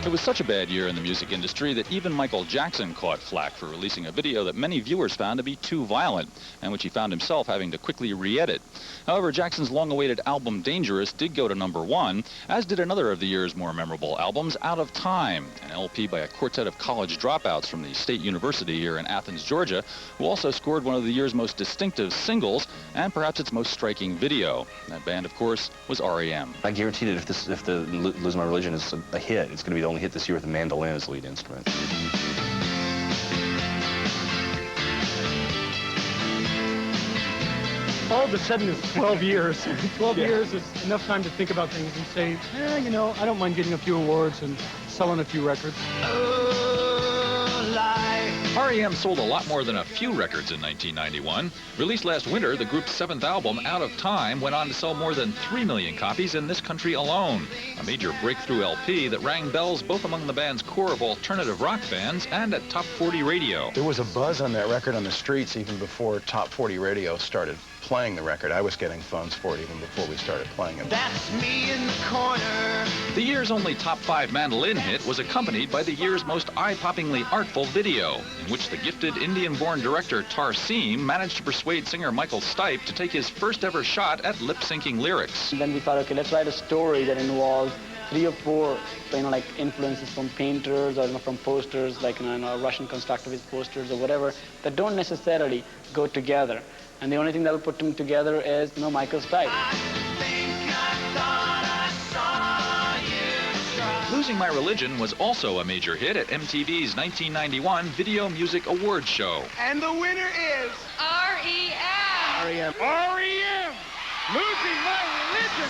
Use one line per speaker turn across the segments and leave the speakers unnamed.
It was such a bad year in the music industry that even Michael Jackson caught flack for releasing a video that many viewers found to be too violent, and which he found himself having to quickly re-edit. However, Jackson's long-awaited album Dangerous did go to #1, as did another of the year's more memorable albums, Out of Time, an LP by a quartet of college dropouts from the State University here in Athens, Georgia, who also scored one of the year's most distinctive singles and perhaps its most striking video. That band, of course, was R.E.M.
I guarantee that if the Lose My Religion is a hit, it's going to be the only hit this year with a mandolin as the lead instrument.
All of a sudden, it's 12 years. 12 years is enough time to think about things and say, you know, I don't mind getting a few awards and selling a few records.
R.E.M. sold a lot more than a few records in 1991. Released last winter, the group's 7th album, Out of Time, went on to sell more than 3 million copies in this country alone. A major breakthrough LP that rang bells both among the band's core of alternative rock fans and at Top 40 radio.
There was a buzz on that record on the streets even before Top 40 radio started playing the record. I was getting phones for it even before we started playing it.
That's me in the corner.
The year's only top 5 mandolin hit was accompanied by the year's most eye-poppingly artful video, in which the gifted Indian-born director R.E.M. managed to persuade singer Michael Stipe to take his first ever shot at lip-syncing lyrics.
Then we thought, okay, let's write a story that involves 3 or 4, like influences from painters or from posters, like Russian constructivist posters or whatever, that don't necessarily go together. And the only thing that will put them together is, Michael Stipe.
Losing My Religion was also a major hit at MTV's 1991 Video Music Awards show.
And the winner is
R.E.M.
R.E.M.
R.E.M. Losing My Religion.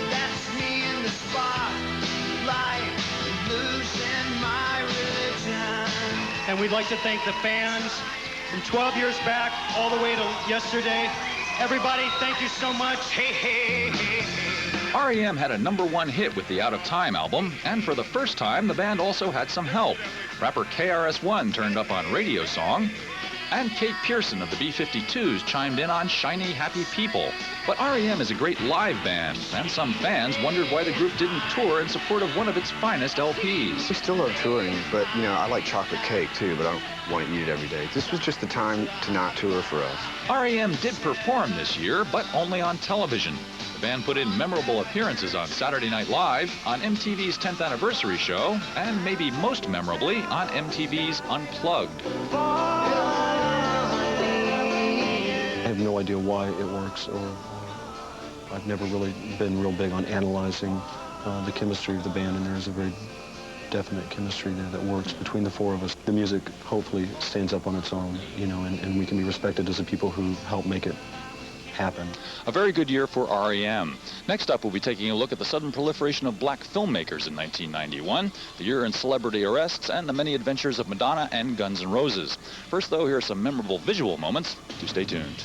That's me in the spotlight, losing my religion.
And we'd like to thank the fans from 12 years back all the way to yesterday. Everybody, thank you so much.
Hey, hey, hey, hey.
R.E.M. had a #1 hit with the Out of Time album, and for the first time, the band also had some help. Rapper KRS-One turned up on Radio Song, and Kate Pearson of the B-52s chimed in on Shiny Happy People. But R.E.M. is a great live band, and some fans wondered why the group didn't tour in support of one of its finest LPs.
We still love touring, but, I like chocolate cake, too, but I don't want to eat it every day. This was just the time to not tour for us.
R.E.M. did perform this year, but only on television. The band put in memorable appearances on Saturday Night Live, on MTV's 10th anniversary show, and maybe most memorably on MTV's Unplugged.
I have no idea why it works, or I've never really been real big on analyzing the chemistry of the band, and there's a very definite chemistry there that works between the 4 of us. The music hopefully stands up on its own, and we can be respected as the people who help make it happen.
A very good year for R.E.M. Next up, we'll be taking a look at the sudden proliferation of black filmmakers in 1991, the year in celebrity arrests, and the many adventures of Madonna and Guns N' Roses. First, though, here are some memorable visual moments. Do stay tuned.